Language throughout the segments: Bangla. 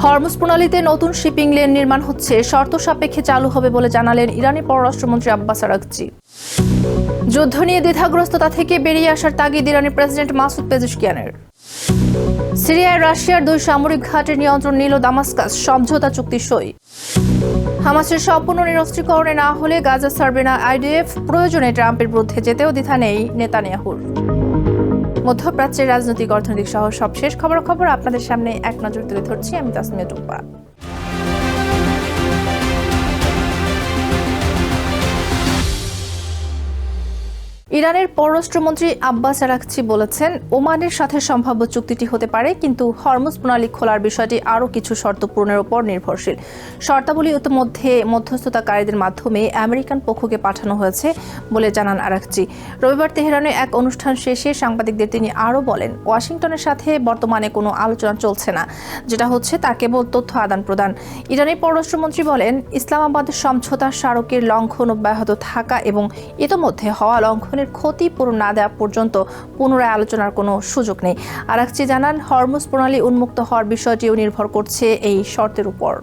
হরমুজ প্রণালীতে নতুন শিপিং লেন নির্মাণ হচ্ছে, শর্ত সাপেক্ষে চালু হবে বলে জানালেন ইরানি পররাষ্ট্রমন্ত্রী আব্বাস আরাগচি। যুদ্ধ নিয়ে দ্বিধাগ্রস্ততা থেকে বেরিয়ে আসার তাগিদ ইরানি প্রেসিডেন্ট মাসুদ পেজেশকিয়ানের। সিরিয়ায় রাশিয়ার 2 সামরিক ঘাটের নিয়ন্ত্রণ নিল দামাস্কাস, সমঝোতা চুক্তি সই। হামাসের সম্পূর্ণ নিরস্ত্রীকরণে না হলে গাজা ছাড়বে না আইডিএফ, প্রয়োজনে ট্রাম্পের বিরুদ্ধে যেতেও দ্বিধা নেই নেতানিয়াহুর। মধ্যপ্রাচ্যের রাজনৈতিক অর্থনৈতিক সহ সবশেষ খবর আপনাদের সামনে এক নজর তুলে ধরছি আমি তাসমিয়া টুম্পা। ইরানের পররাষ্ট্রমন্ত্রী আব্বাস আরাগচি বলেছেন, ওমানের সাথে সম্ভাব্য চুক্তিটি হতে পারে, কিন্তু হরমুজ প্রণালী খোলার বিষয়টি আরও কিছু শর্ত পূরণের উপর নির্ভরশীল। শর্তাবলী ইতিমধ্যে মধ্যস্থতাকারীদের মাধ্যমে আমেরিকান পক্ষকে পাঠানো হয়েছে বলে জানান আরাগচি। রবিবার তেহরানে এক অনুষ্ঠান শেষে সাংবাদিকদের তিনি আরও বলেন, ওয়াশিংটনের সাথে বর্তমানে কোনো আলোচনা চলছে না, যেটা হচ্ছে তা কেবল তথ্য আদান প্রদান। ইরানের পররাষ্ট্রমন্ত্রী বলেন, ইসলামাবাদের সমঝোতা স্মারকের লঙ্ঘন অব্যাহত থাকা এবং ইতিমধ্যে হওয়া লঙ্ঘনের ক্ষতিপূরণ না দেওয়া পর্যন্ত পুনরায় আলোচনার কোনো সুযোগ নেই। আরাগচি জানান, হরমুজ প্রণালী উন্মুক্ত হওয়ার বিষয়টিও নির্ভর করছে এই শর্তের উপর।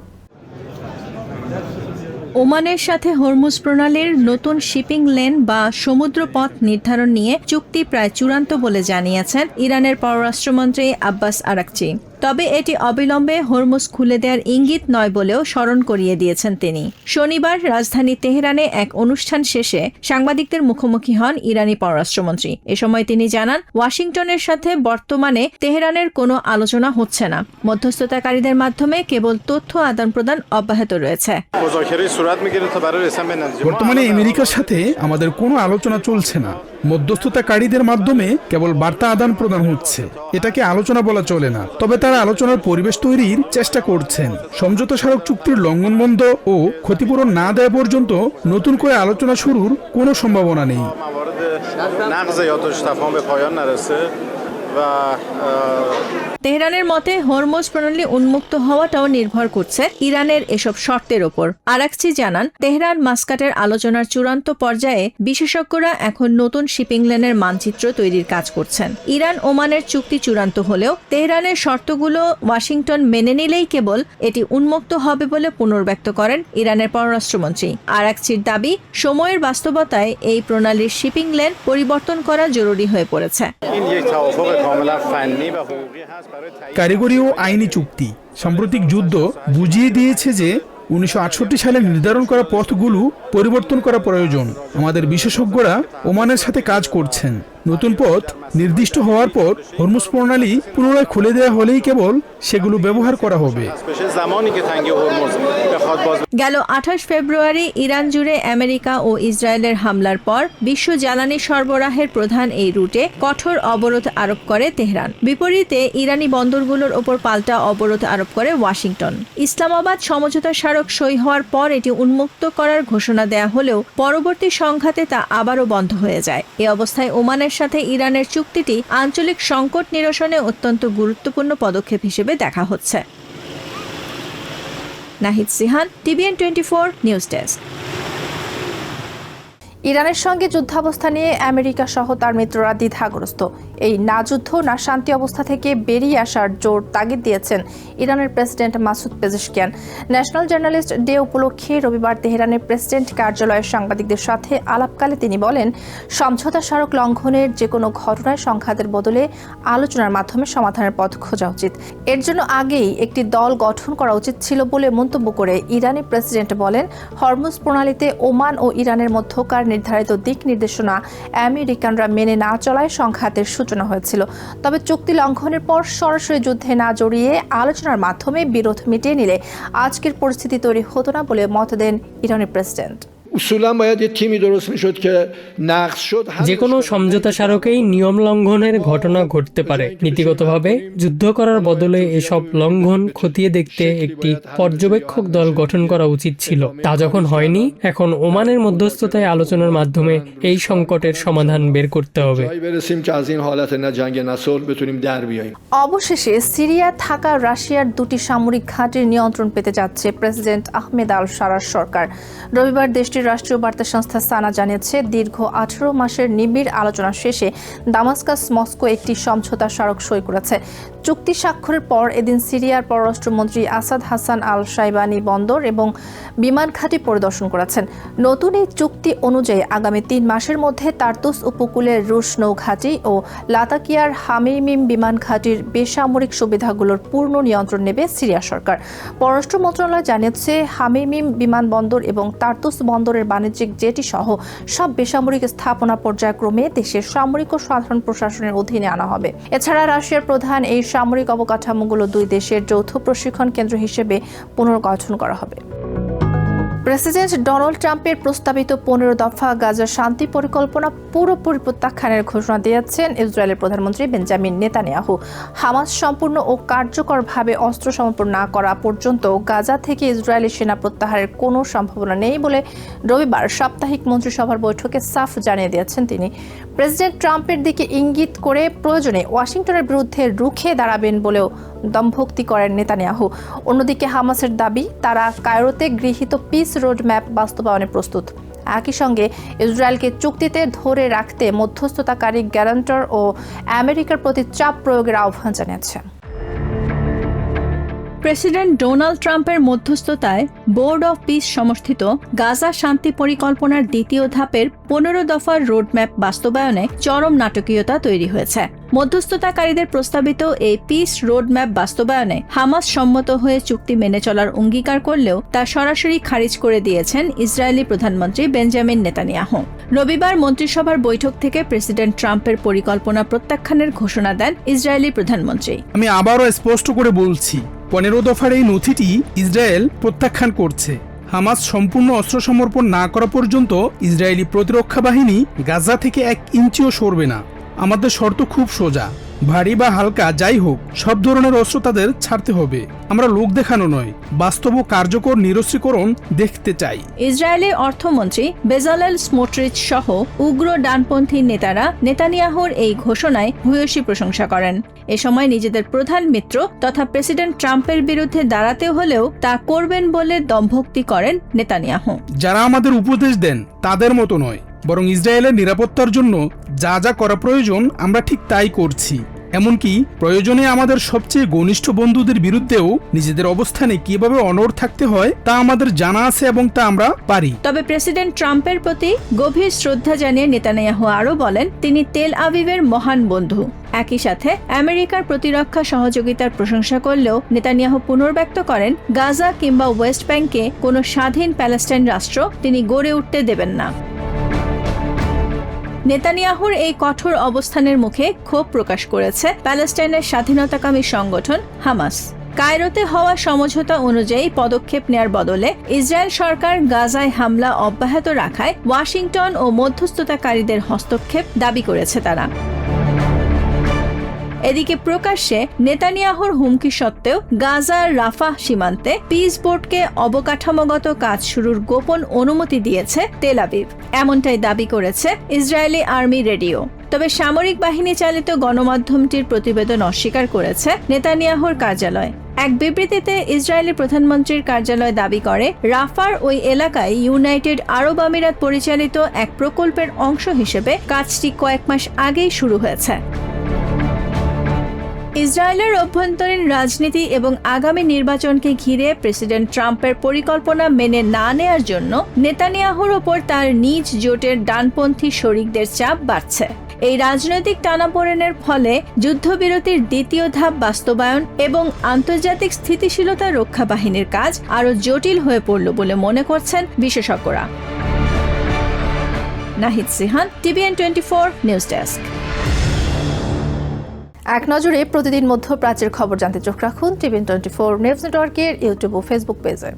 ওমানের সাথে হরমুজ প্রণালীর নতুন শিপিং লেন বা সমুদ্র পথ নির্ধারণ নিয়ে চুক্তি প্রায় চূড়ান্ত বলে জানিয়েছেন ইরানের পররাষ্ট্রমন্ত্রী আব্বাস আরাগচি। তবে এটি অবিলম্বে হরমুজ খুলে দেওয়ার ইঙ্গিত নয় বলেও স্মরণ করিয়ে দিয়েছেন তিনি। শনিবার রাজধানী তেহরানে এক অনুষ্ঠান শেষে সাংবাদিকদের মুখোমুখি হন ইরানি পররাষ্ট্রমন্ত্রী। এ সময় তিনি জানান, ওয়াশিংটনের সাথে বর্তমানে তেহরানের কোনো আলোচনা হচ্ছে না, মধ্যস্থতাকারীদের মাধ্যমে কেবল তথ্য আদান প্রদান অব্যাহত রয়েছে। বর্তমানে আমেরিকার সাথে আমাদের কোনো আলোচনা চলছে না, মধ্যস্থতাকারীদের মাধ্যমে কেবল বার্তা আদান প্রদান হচ্ছে। এটাকে আলোচনা বলা চলে না, তবে তারা আলোচনার পরিবেশ তৈরির চেষ্টা করছেন। সমঝোতা স্মারক চুক্তির লঙ্ঘন বন্ধ ও ক্ষতিপূরণ না দেওয়া পর্যন্ত নতুন করে আলোচনা শুরুর কোনো সম্ভাবনা নেই। তেহরানের মতে হরমুজ প্রণালী উন্মুক্ত হওয়াটাও নির্ভর করছে ইরানের এসব শর্তের ওপর। আরাগচি জানান, তেহরান মাস্কাটের আলোচনার চূড়ান্ত পর্যায়ে বিশেষজ্ঞরা এখন নতুন শিপিং লেনের মানচিত্র তৈরির কাজ করছেন। ইরান ওমানের চুক্তি চূড়ান্ত হলেও তেহরানের শর্তগুলো ওয়াশিংটন মেনে নিলেই কেবল এটি উন্মুক্ত হবে বলে পুনর্ব্যক্ত করেন ইরানের পররাষ্ট্রমন্ত্রী। আরাগচির দাবি, সময়ের বাস্তবতায় এই প্রণালীর শিপিং লেন পরিবর্তন করা জরুরি হয়ে পড়েছে। কারিগরি ও আইনি চুক্তি সাম্প্রতিক যুদ্ধ বুঝিয়ে দিয়েছে যে 1968 সালে নির্ধারণ করা পথগুলো পরিবর্তন করা প্রয়োজন। আমাদের বিশেষজ্ঞরা ওমানের সাথে কাজ করছেন। নতুন পথ নির্দিষ্ট হওয়ার পর হরমুজ প্রণালী পুনরায় খুলে দেওয়া হলেই কেবল সেগুলো ব্যবহার করা হবে। গেল 28 ফেব্রুয়ারি ইরান জুড়ে আমেরিকা ও ইসরায়েলের হামলার পর বিশ্ব জ্বালানি সরবরাহের প্রধান এই রুটে কঠোর অবরোধ আরোপ করে তেহরান। বিপরীতে ইরানি বন্দরগুলোর ওপর পাল্টা অবরোধ আরোপ করে ওয়াশিংটন। ইসলামাবাদ সমঝোতা স্মারক সই হওয়ার পর এটি উন্মুক্ত করার ঘোষণা দেয়া হলেও পরবর্তী সংঘাতে তা আবারও বন্ধ হয়ে যায়। এ অবস্থায় ওমানের সাথে ইরানের চুক্তিটি আঞ্চলিক সংকট নিরসনে অত্যন্ত গুরুত্বপূর্ণ পদক্ষেপ হিসেবে দেখা হচ্ছে। Nahid Sihan, TVN 24 news desk. ইরানের সঙ্গে যুদ্ধাবস্থা নিয়ে আমেরিকা সহ তার মিত্ররা দ্বিধাগ্রস্ত। এই না যুদ্ধ না শান্তি অবস্থা থেকে বেরিয়ে আসার জোর তাগিদ দিয়েছেন ইরানের president Masoud Pezeshkian. National journalist day উপলক্ষে রবিবার তেহরানের প্রেসিডেন্ট কার্যালয়ের সাংবাদিকদের সাথে আলাপকালে তিনি বলেন, সমঝোতা স্মারক লঙ্ঘনের যে কোনো ঘটনায় সংঘাতের বদলে আলোচনার মাধ্যমে সমাধানের পথ খোঁজা উচিত। এর জন্য আগেই একটি দল গঠন করা উচিত ছিল বলে মন্তব্য করে ইরানি প্রেসিডেন্ট বলেন, হরমুজ প্রণালীতে ওমান ও ইরানের মধ্যকার নির্ধারিত দিক নির্দেশনা আমেরিকানরা মেনে না চলায় সংঘাতের সূচনা হয়েছিল। তবে চুক্তি লঙ্ঘনের পর সরাসরি যুদ্ধে না জড়িয়ে আলোচনার মাধ্যমে বিরোধ মিটিয়ে নিলে আজকের পরিস্থিতি তৈরি হতো না বলে মত দেন ইরানের প্রেসিডেন্ট। যে কোনো সমঝোতা স্মারকেই নিয়ম লঙ্ঘনের ঘটনা ঘটতে পারে। নীতিগতভাবে যুদ্ধ করার বদলে এসব লঙ্ঘন খতিয়ে দেখতে একটি পর্যবেক্ষক দল গঠন করা উচিত ছিল। তা যখন হয়নি, এখন ওমানের মধ্যস্থতায় আলোচনার মাধ্যমে এই সংকটের সমাধান বের করতে হবে। অবশেষে সিরিয়া থাকা রাশিয়ার 2টি সামরিক ঘাঁটির নিয়ন্ত্রণ পেতে যাচ্ছে প্রেসিডেন্ট আহমেদ আল সারার সরকার। রবিবার দেশটির ইরানের রাষ্ট্রীয় বার্তা সংস্থা সানা জানিয়েছে, দীর্ঘ 18 মাসের নিবিড় আলোচনা শেষে দামাস্কাস মস্কো একটি সমঝোতা স্মারক সই করেছে। চুক্তি স্বাক্ষরের পর এদিন সিরিয়ার পররাষ্ট্রমন্ত্রী আসাদ হাসান আল শাইবানি বন্দর এবং বিমান ঘাঁটি পরিদর্শন করেছেন। নতুন এই চুক্তি অনুযায়ী আগামী 3 মাসের মধ্যে তার্তুস উপকূলের রুশ নৌঘাঁটি ও লাতাকিয়ার হামিমিম বিমান ঘাঁটির বেসামরিক সুবিধাগুলোর পূর্ণ নিয়ন্ত্রণ নেবে সিরিয়া সরকার। পররাষ্ট্র মন্ত্রণালয় জানিয়েছে, হামিমিম বিমানবন্দর এবং তার্তুস বন্দরের বাণিজ্যিক জেটি সহ সব বেসামরিক স্থাপনা পর্যায়ক্রমে দেশের সামরিক ও সাধারণ প্রশাসনের অধীনে আনা হবে। এছাড়া রাশিয়ার প্রধান এই সামরিক অবকাঠামোগুলো 2 দেশের যৌথ প্রশিক্ষণ কেন্দ্র হিসেবে পুনর্গঠন করা হবে। প্রেসিডেন্ট ডোনাল্ড ট্রাম্পের প্রস্তাবিত 15 দফা গাজা শান্তি পরিকল্পনা পুরোপুরি প্রত্যাখ্যানের ঘোষণা দিয়েছেন ইসরায়েলের প্রধানমন্ত্রী বেঞ্জামিন নেতানিয়াহু। হামাস সম্পূর্ণ ও কার্যকরভাবে অস্ত্র সমর্পণ না করা পর্যন্ত গাজা থেকে ইসরায়েলি সেনা প্রত্যাহারের কোনো সম্ভাবনা নেই বলে রবিবার সাপ্তাহিক মন্ত্রিসভার বৈঠকে সাফ জানিয়ে দিয়েছেন তিনি। প্রেসিডেন্ট ট্রাম্পের দিকে ইঙ্গিত করে প্রয়োজনে ওয়াশিংটনের বিরুদ্ধে রুখে দাঁড়াবেন বলেও দমভক্তি করেন নেতানিয়াহু। অন্যদিকে হামাসের দাবি, তারা কায়রোতে গৃহীত পিস রোড ম্যাপ বাস্তবায়নে প্রস্তুত। একই সঙ্গে ইসরায়েলকে চুক্তিতে ধরে রাখতে মধ্যস্থতাকারী গ্যারান্টর ও আমেরিকার প্রতি চাপ প্রয়োগের আহ্বান জানিয়েছে। প্রেসিডেন্ট ডোনাল্ড ট্রাম্পের মধ্যস্থতায় বোর্ড অফ পিস সমর্থিত গাজা শান্তি পরিকল্পনার দ্বিতীয় ধাপের 15 দফার রোডম্যাপ বাস্তবায়নে চরম নাটকীয়তা তৈরি হয়েছে। মধ্যস্থতাকারীদের প্রস্তাবিত এই পিস রোডম্যাপ বাস্তবায়নে হামাস সম্মত হয়ে চুক্তি মেনে চলার অঙ্গীকার করলেও তা সরাসরি খারিজ করে দিয়েছেন ইসরায়েলি প্রধানমন্ত্রী বেঞ্জামিন নেতানিয়াহু। রবিবার মন্ত্রিসভার বৈঠক থেকে প্রেসিডেন্ট ট্রাম্পের পরিকল্পনা প্রত্যাখ্যানের ঘোষণা দেন ইসরায়েলি প্রধানমন্ত্রী। আমি আবারও স্পষ্ট করে বলছি, 15 দফার এই নথিটি ইসরায়েল প্রত্যাখ্যান করছে। হামাস সম্পূর্ণ অস্ত্র সমর্পণ না করা পর্যন্ত ইসরায়েলি প্রতিরক্ষা বাহিনী গাজা থেকে 1 ইঞ্চিও সরবে না। আমাদের শর্ত খুব সোজা, ভারী বা হালকা যাই হোক, সব ধরনের অস্ত্র তাদের ছাড়তে হবে। আমরা লোক দেখানো নয়, বাস্তব ও কার্যকর নিরস্ত্রীকরণ দেখতে চাই। ইসরায়েলি অর্থমন্ত্রী বেজালেল স্মোট্রিচ সহ উগ্র ডানপন্থী নেতারা নেতানিয়াহুর এই ঘোষণায় ভূয়সী প্রশংসা করেন। এ সময় নিজেদের প্রধান মিত্র তথা প্রেসিডেন্ট ট্রাম্পের বিরুদ্ধে দাঁড়াতে হলেও তা করবেন বলে দমভক্তি করেন নেতানিয়াহু। যারা আমাদের উপদেশ দেন তাদের মতো নয়, বরং ইসরায়েলের নিরাপত্তার জন্য যা যা করা প্রয়োজন আমরা ঠিক তাই করছি। এমনকি প্রয়োজনে আমাদের সবচেয়ে ঘনিষ্ঠ বন্ধুদের বিরুদ্ধেও নিজেদের অবস্থানে কিভাবে অনড় থাকতে হয় তা আমাদের জানা আছে এবং তা আমরা পারি। তবে প্রেসিডেন্ট ট্রাম্পের প্রতি গভীর শ্রদ্ধা জানিয়ে নেতানিয়াহু আরও বলেন, তিনি তেল আবিবের মহান বন্ধু। একই সাথে আমেরিকার প্রতিরক্ষা সহযোগিতার প্রশংসা করলেও নেতানিয়াহু পুনর্ব্যক্ত করেন, গাজা কিংবা ওয়েস্ট ব্যাংকে কোনো স্বাধীন প্যালেস্টাইন রাষ্ট্র তিনি গড়ে উঠতে দেবেন না। নেতানিয়াহুর এই কঠোর অবস্থানের মুখে ক্ষোভ প্রকাশ করেছে প্যালেস্টাইনের স্বাধীনতাকামী সংগঠন হামাস। কায়রোতে হওয়া সমঝোতা অনুযায়ী পদক্ষেপ নেয়ার বদলে ইসরায়েল সরকার গাজায় হামলা অব্যাহত রাখায় ওয়াশিংটন ও মধ্যস্থতাকারীদের হস্তক্ষেপ দাবি করেছে তারা। এদিকে প্রকাশ্যে নেতানিয়াহুর হুমকি সত্ত্বেও গাজার রাফাহ সীমান্তে পিস বোর্ডকে অবকাঠামোগত কাজ শুরুর গোপন অনুমতি দিয়েছে তেল আবিব, এমনটাই দাবি করেছে ইসরায়েলি আর্মি রেডিও। তবে সামরিক বাহিনী চালিত গণমাধ্যমটির প্রতিবেদন অস্বীকার করেছে নেতানিয়াহুর কার্যালয়। এক বিবৃতিতে ইসরায়েলি প্রধানমন্ত্রীর কার্যালয় দাবি করে, রাফার ওই এলাকায় ইউনাইটেড আরব আমিরাত পরিচালিত এক প্রকল্পের অংশ হিসেবে কাজটি কয়েক মাস আগেই শুরু হয়েছে। ইসরায়েলের অভ্যন্তরীণ রাজনীতি এবং আগামী নির্বাচনকে ঘিরে প্রেসিডেন্ট ট্রাম্পের পরিকল্পনা মেনে না নেয়ার জন্য নেতানিয়াহুর ওপর তার নিজ জোটের ডানপন্থী শরিকদের চাপ বাড়ছে। এই রাজনৈতিক টানাপোড়েনের ফলে যুদ্ধবিরতির দ্বিতীয় ধাপ বাস্তবায়ন এবং আন্তর্জাতিক স্থিতিশীলতা রক্ষা বাহিনীর কাজ আরও জটিল হয়ে পড়ল বলে মনে করছেন বিশেষজ্ঞরা। Nahid Sihan, TVN 24 news desk. এক নজরে প্রতিদিন মধ্যপ্রাচ্যের খবর জানতে চোখ রাখুন TVN 24 নিউজ নেটওয়ার্কের ইউটিউব ও ফেসবুক পেজে।